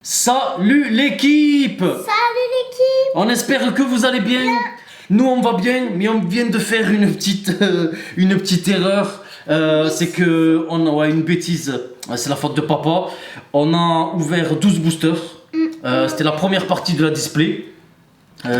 Salut l'équipe! Salut l'équipe! On espère que vous allez bien. Nous on va bien, mais on vient de faire une petite erreur. C'est que on a une bêtise. C'est la faute de papa. On a ouvert 12 boosters. C'était la première partie de la display.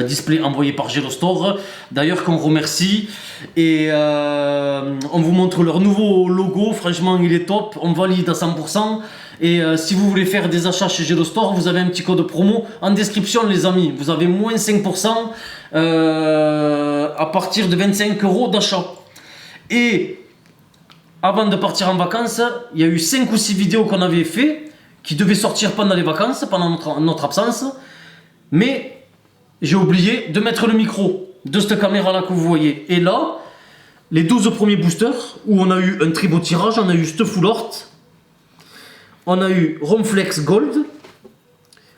Display envoyé par Gelostore, d'ailleurs qu'on remercie, et on vous montre leur nouveau logo. Franchement il est top, on valide à 100%. Et si vous voulez faire des achats chez Gelostore, vous avez un petit code promo en description les amis, vous avez moins 5% à partir de 25 € d'achat. Et avant de partir en vacances, il y a eu 5 ou 6 vidéos qu'on avait fait qui devaient sortir pendant les vacances, pendant notre absence, mais j'ai oublié de mettre le micro de cette caméra là que vous voyez. Et là, les 12 premiers boosters, où on a eu un très beau tirage, on a eu cette full art, on a eu Romflex Gold,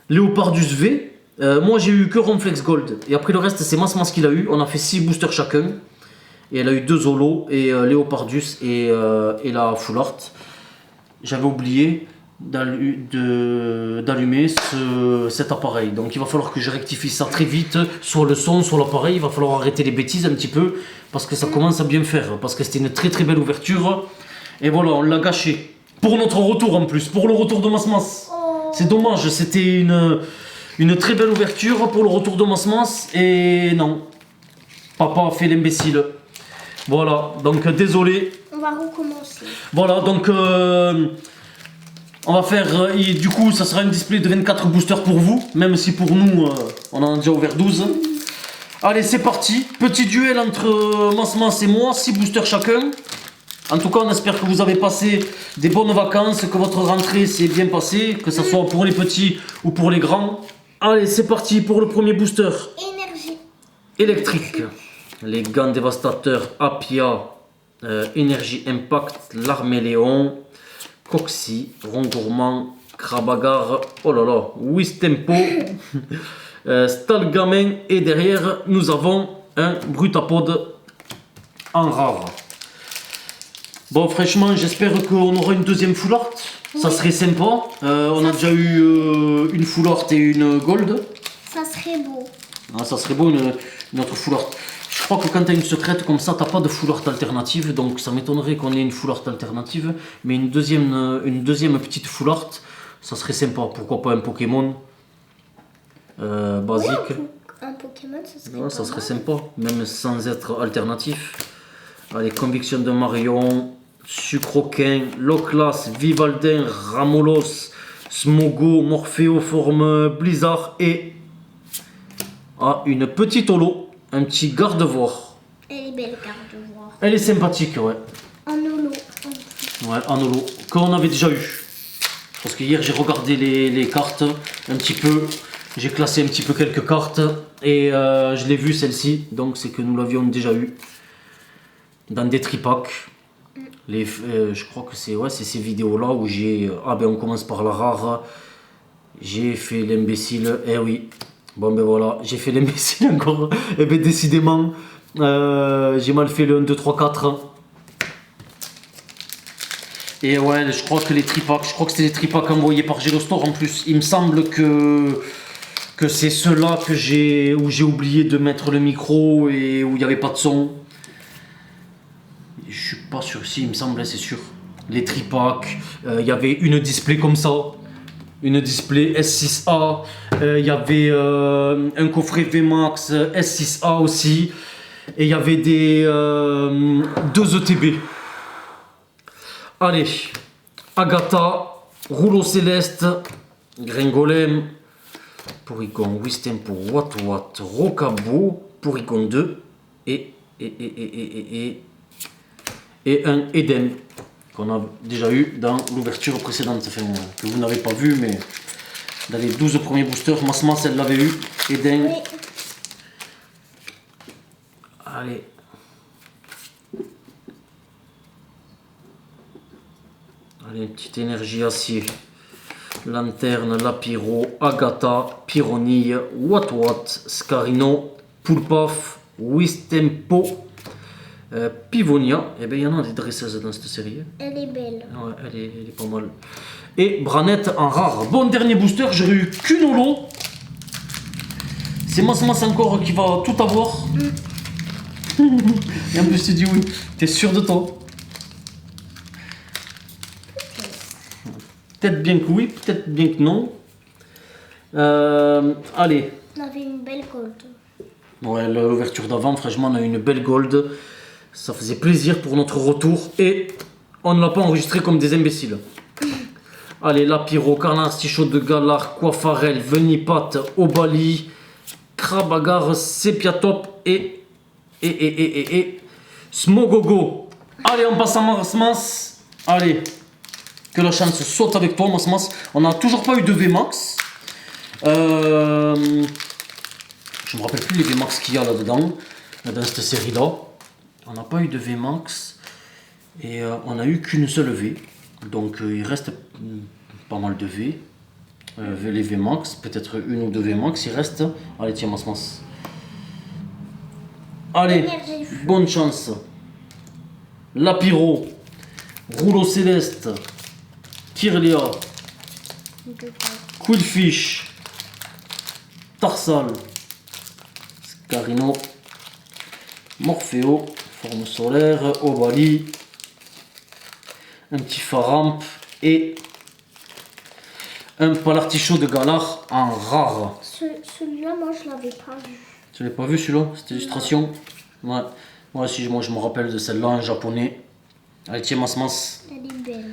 Leopardus V, moi j'ai eu que Romflex Gold, et après le reste c'est Masmas qu'il a eu, on a fait 6 boosters chacun, et elle a eu 2 holos, et Leopardus et la full art. J'avais oublié d'allumer cet appareil, donc il va falloir que je rectifie ça très vite, soit le son, soit l'appareil. Il va falloir arrêter les bêtises un petit peu parce que ça commence à bien faire, parce que c'était une très très belle ouverture et voilà, on l'a gâché pour notre retour, en plus pour le retour de Masmas. C'est dommage, c'était une très belle ouverture pour le retour de Masmas et non, papa a fait l'imbécile. Voilà, donc désolé. On va recommencer. Voilà, donc on va faire, et du coup ça sera un display de 24 boosters pour vous, même si pour nous on en a déjà ouvert 12. Allez, c'est parti, petit duel entre Masmas et moi, 6 boosters chacun. En tout cas on espère que vous avez passé des bonnes vacances, que votre rentrée s'est bien passée, que ce soit pour les petits ou pour les grands. Allez, c'est parti pour le premier booster. Énergie Électrique, les gants dévastateurs Apia, Énergie Impact, l'Arméléon, Coxy, Rond Gourmand, Krabagar, oh là là, Wistempo, Stalgamen, et derrière nous avons un Brutapod en rare. Bon, franchement, j'espère qu'on aura une deuxième full art, ça serait sympa. On a déjà eu une full art et une gold. Ça serait beau. Ah, ça serait beau une autre full art. Je crois que quand tu as une secrète comme ça, tu n'as pas de full art alternative, donc ça m'étonnerait qu'on ait une full art alternative, mais une deuxième petite full art, ça serait sympa. Pourquoi pas un Pokémon basique. Un Pokémon, ça serait, Ouais, ça serait sympa, même sans être alternatif. Allez, Conviction de Marion, Sucroquin, Loclas, Vivaldin, Ramolos, Smogo, Morpheo, Forme Blizzard et une petite holo. Un petit garde-voir. Elle est belle, garde-voir. Elle est sympathique, ouais. En holo. Ouais, en holo. Qu'on avait déjà eu. Parce que hier, j'ai regardé les cartes un petit peu. J'ai classé un petit peu quelques cartes. Et je l'ai vue, celle-ci. Donc, c'est que nous l'avions déjà eu. Dans des tripacks. Je crois que c'est ces vidéos-là où j'ai... Ah ben, on commence par la rare. J'ai fait l'imbécile. Eh oui. Bon ben voilà, j'ai fait l'imbécile encore. Et ben décidément, j'ai mal fait le 1, 2, 3, 4. Et ouais, je crois que les tripacks, je crois que c'était les tripacks envoyés par Gelostore en plus. Il me semble que c'est ceux-là où j'ai oublié de mettre le micro et où il n'y avait pas de son. Je suis pas sûr, si, il me semble, c'est sûr. Les tripacks, il y avait une display comme ça. Une display S6A, il y avait un coffret VMAX S6A aussi, et il y avait des 2 ETB. Allez, Agatha, Rouleau Céleste, Gringolem, Porygon, Wistempo, Wat, Rocabo, Porygon 2 et un Eden qu'on a déjà eu dans l'ouverture précédente, enfin, que vous n'avez pas vu, mais dans les 12 premiers boosters, Masmas elle l'avait eu, Eden. Oui. Allez. Allez, une petite énergie acier. Lanterne, Lapiro, Agatha, Pyronille, Wat, Scarino, Poulpaf, Wistempo, Pivonia. Et bien il y en a des dresseuses dans cette série. Elle est belle. Ouais, elle est pas mal. Et Branette en rare. Bon, dernier booster, j'aurais eu qu'une holo. C'est Mas encore qui va tout avoir. Et en plus, tu dis oui. T'es sûr de toi? Peut-être bien que oui, peut-être bien que non. Allez. On avait une belle gold. Ouais, l'ouverture d'avant, franchement, on a eu une belle gold. Ça faisait plaisir pour notre retour. Et on ne l'a pas enregistré comme des imbéciles. Allez, Lapiro, Carlin, Stichot de Galar, Coiffarel, Venipat, Obali, Krabagar, Sepiatop et Smogogo. Allez, on passe à Masmas. Allez, que la chance saute avec toi, Masmas. On n'a toujours pas eu de VMAX. Je me rappelle plus les VMAX qu'il y a là-dedans, dans cette série-là. On n'a pas eu de VMAX. Et on n'a eu qu'une seule V. Donc il reste pas mal de V. Les VMAX, peut-être une ou deux VMAX. Il reste. Allez, tiens, Masmas. Allez, bonne chance. Lapiro, Rouleau Céleste, Kirlia, Quillfish, Tarsal, Scarino, Morpheo, Forme Solaire, Obali, un petit Faramp et un Palartichaud de Galar en rare. Celui-là, moi, je l'avais pas vu. Tu l'as pas vu celui-là, cette illustration? Ouais. Moi aussi, moi je me rappelle de celle-là en japonais. Allez, tiens, Masmas. Elle est belle.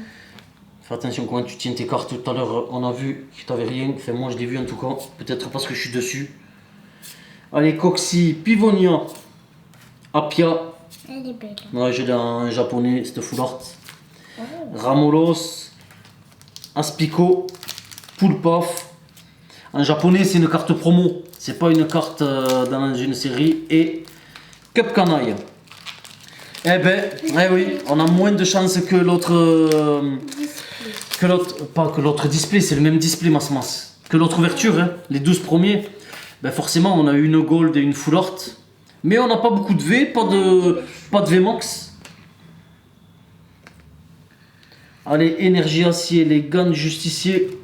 Fais attention comment tu tiens tes cartes. Tout à l'heure, on a vu que tu n'avais rien. Enfin, moi je l'ai vu en tout cas. Peut-être parce que je suis dessus. Allez, Coxy, Pivonia, Apia. Elle est belle. Ouais, j'ai en japonais, cette full art. Oh. Ramolos, Aspico, Poulpaf. En japonais, c'est une carte promo. C'est pas une carte dans une série. Et Cup Canaille. Eh ben, eh oui, on a moins de chance que l'autre. Pas que l'autre display, c'est le même display, Mas. Que l'autre ouverture, hein, les 12 premiers. Ben forcément, on a eu une gold et une full art. Mais on n'a pas beaucoup de V, pas de VMAX. Allez, énergie acier, les gants de justicier.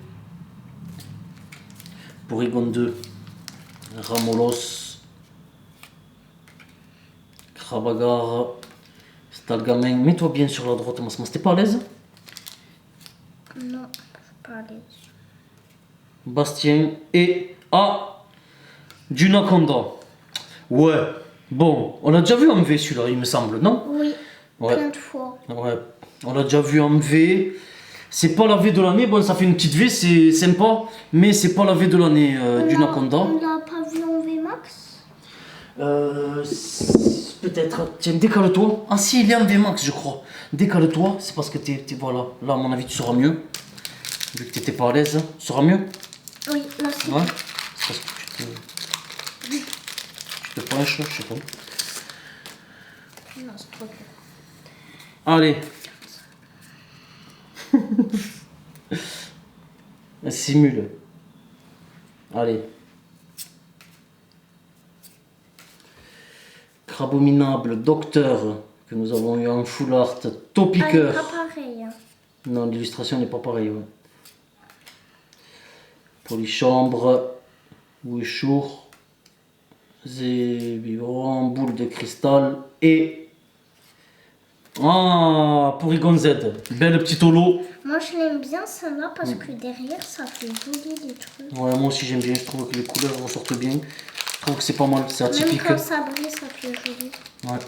Porygon 2, Ramolos, Krabagar, Stalgamen. Mets-toi bien sur la droite, Masmas. T'es pas à l'aise? Non, je suis pas à l'aise. Bastien et Dunaconda. Ouais, bon, on l'a déjà vu en V celui-là, il me semble, non? Oui, Ouais. plein de fois. Ouais, on l'a déjà vu en V. C'est pas la V de l'année, bon, ça fait une petite V, c'est sympa, mais c'est pas la V de l'année Dunaconda. On l'a pas vu en VMAX? Peut-être. Tiens, décale-toi. Ah si, il est en VMAX, je crois. Décale-toi, c'est parce que voilà. Là, à mon avis, tu seras mieux. Vu que t'étais pas à l'aise, tu seras mieux. Oui, là c'est Ouais. C'est parce que tu te penches, je sais pas. Non, c'est trop dur. Allez. Elle simule. Allez. Crabominable, Docteur, que nous avons eu en full art, Ah, Topiqueur. pas pareil. Hein. Non, l'illustration n'est pas pareille. Ouais. Polychambre, Wishour, Zébiron, Boule de cristal et. Ah, Porygon Z. Belle petite holo. Moi je l'aime bien celle-là parce que derrière ça fait joli les trucs. Ouais, moi aussi j'aime bien. Je trouve que les couleurs ressortent bien. Je trouve que c'est pas mal. C'est Même atypique. quand ça brille, ça fait joli. Ouais.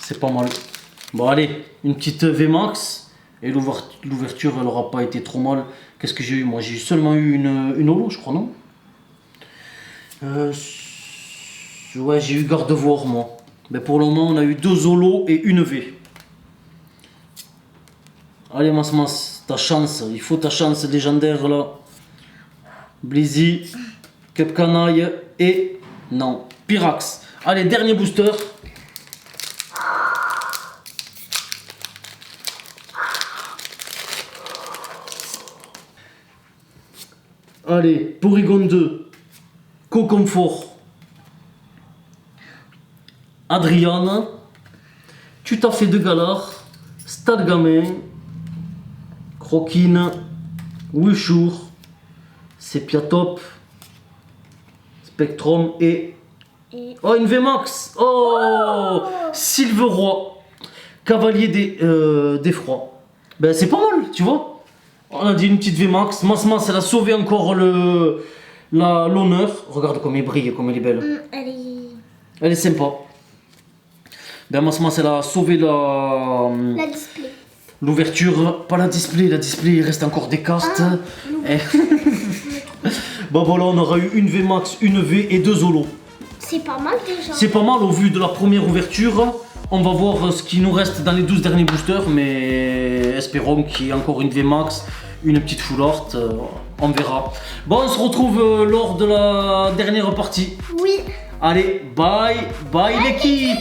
C'est pas mal. Bon, allez, une petite VMAX. Et l'ouverture, elle aura pas été trop mal. Qu'est-ce que j'ai eu? Moi, j'ai seulement eu une holo, je crois, non? Ouais, j'ai eu Gardevoir, moi. Mais pour le moment, on a eu 2 holos et une V. Allez, Mas, ta chance. Il faut ta chance légendaire, là. Blizzy, Cup Canaille et... Non, Pyrax. Allez, dernier booster. Allez, Porygon 2, Co-Comfort, Adriane, Tu t'as fait de Galar, Stade Gamin, Croquine, Wishour, Sepia Top, Spectrum et... Oh, une VMAX. Oh, Silveroi, Cavalier des Froids. Ben c'est pas mal, tu vois. On a dit une petite VMAX. Mas, elle a sauvé encore l'honneur. Regarde comme il brille, comme elle est belle. Elle est sympa. Ben Mas, elle a sauvé La display. l'ouverture. Pas la display, il reste encore des castes. Bon voilà, on aura eu une VMAX, une V et 2 Holos. C'est pas mal déjà. C'est pas mal au vu de la première ouverture. On va voir ce qui nous reste dans les 12 derniers boosters, mais espérons qu'il y ait encore une VMAX, une petite full art, on verra. Bon, on se retrouve lors de la dernière partie. Oui. Allez, bye l'équipe.